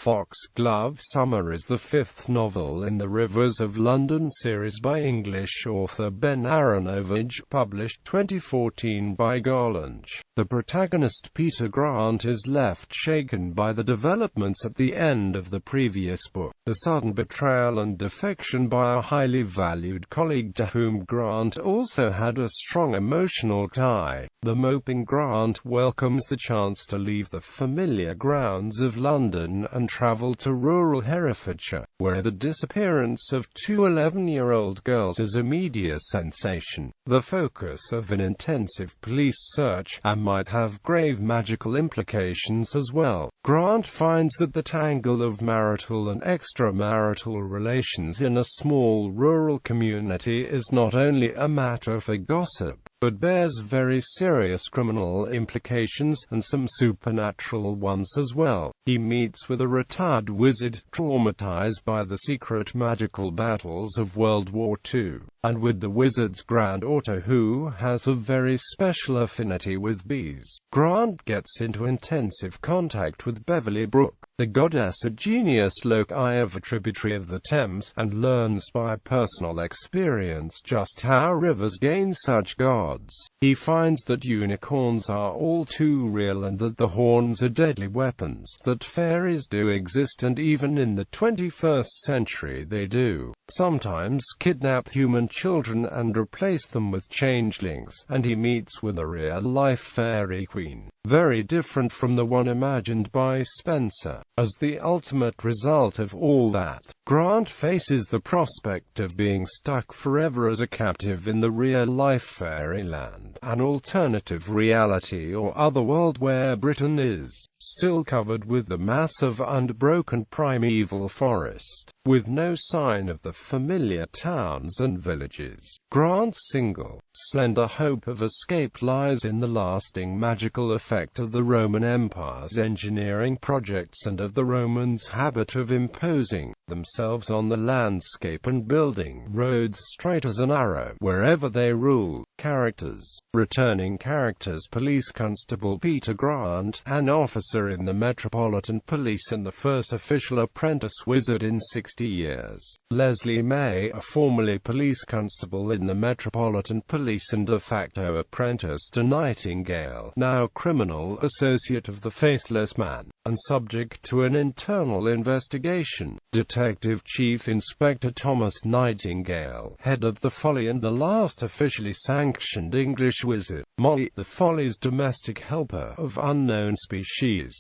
Foxglove Summer is the fifth novel in the Rivers of London series by English author Ben Aaronovitch, published 2014 by Gollancz. The protagonist Peter Grant is left shaken by the developments at the end of the previous book, the sudden betrayal and defection by a highly valued colleague to whom Grant also had a strong emotional tie. The moping Grant welcomes the chance to leave the familiar grounds of London and travel to rural Herefordshire, where the disappearance of two 11-year-old girls is a media sensation, the focus of an intensive police search, and might have grave magical implications as well. Grant finds that the tangle of marital and extra-marital relations in a small rural community is not only a matter for gossip, but bears very serious criminal implications, and some supernatural ones as well. He meets with a retired wizard, traumatized by the secret magical battles of World War II, and with the wizard's granddaughter who has a very special affinity with bees. Grant gets into intensive contact with Beverly Brooke, the goddess, a genius loci of a tributary of the Thames, and learns by personal experience just how rivers gain such gods. He finds that unicorns are all too real, and that the horns are deadly weapons, that fairies do exist, and even in the 21st century they do sometimes kidnap human children and replace them with changelings, and he meets with a real-life fairy queen, very different from the one imagined by Spencer. As the ultimate result of all that, Grant faces the prospect of being stuck forever as a captive in the real-life fairyland, an alternative reality or other world where Britain is still covered with the massive unbroken primeval forest, with no sign of the familiar towns and villages. Grant's single, slender hope of escape lies in the lasting magical effect of the Roman Empire's engineering projects and of the Romans' habit of imposing themselves on the landscape and building roads straight as an arrow wherever they rule. Characters. Returning characters: Police Constable Peter Grant, an officer in the Metropolitan Police and the first official apprentice wizard in 60 years. Leslie May, a formerly police constable in the Metropolitan Police and de facto apprentice to Nightingale, now criminal associate of the Faceless Man, and subject to an internal investigation. Detective Chief Inspector Thomas Nightingale, head of the Folly and the last officially sanctioned English wizard. Molly, the Folly's domestic helper of unknown species.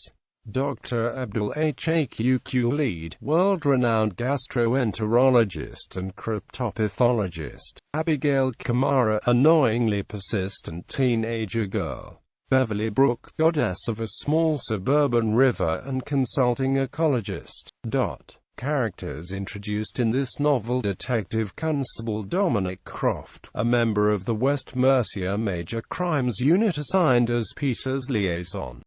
Dr. Abdul Haqq, lead, world-renowned gastroenterologist and cryptopathologist. Abigail Kamara, annoyingly persistent teenager girl. Beverly Brooke, goddess of a small suburban river and consulting ecologist. Characters introduced in this novel: Detective Constable Dominic Croft, a member of the West Mercia Major Crimes Unit assigned as Peter's liaison.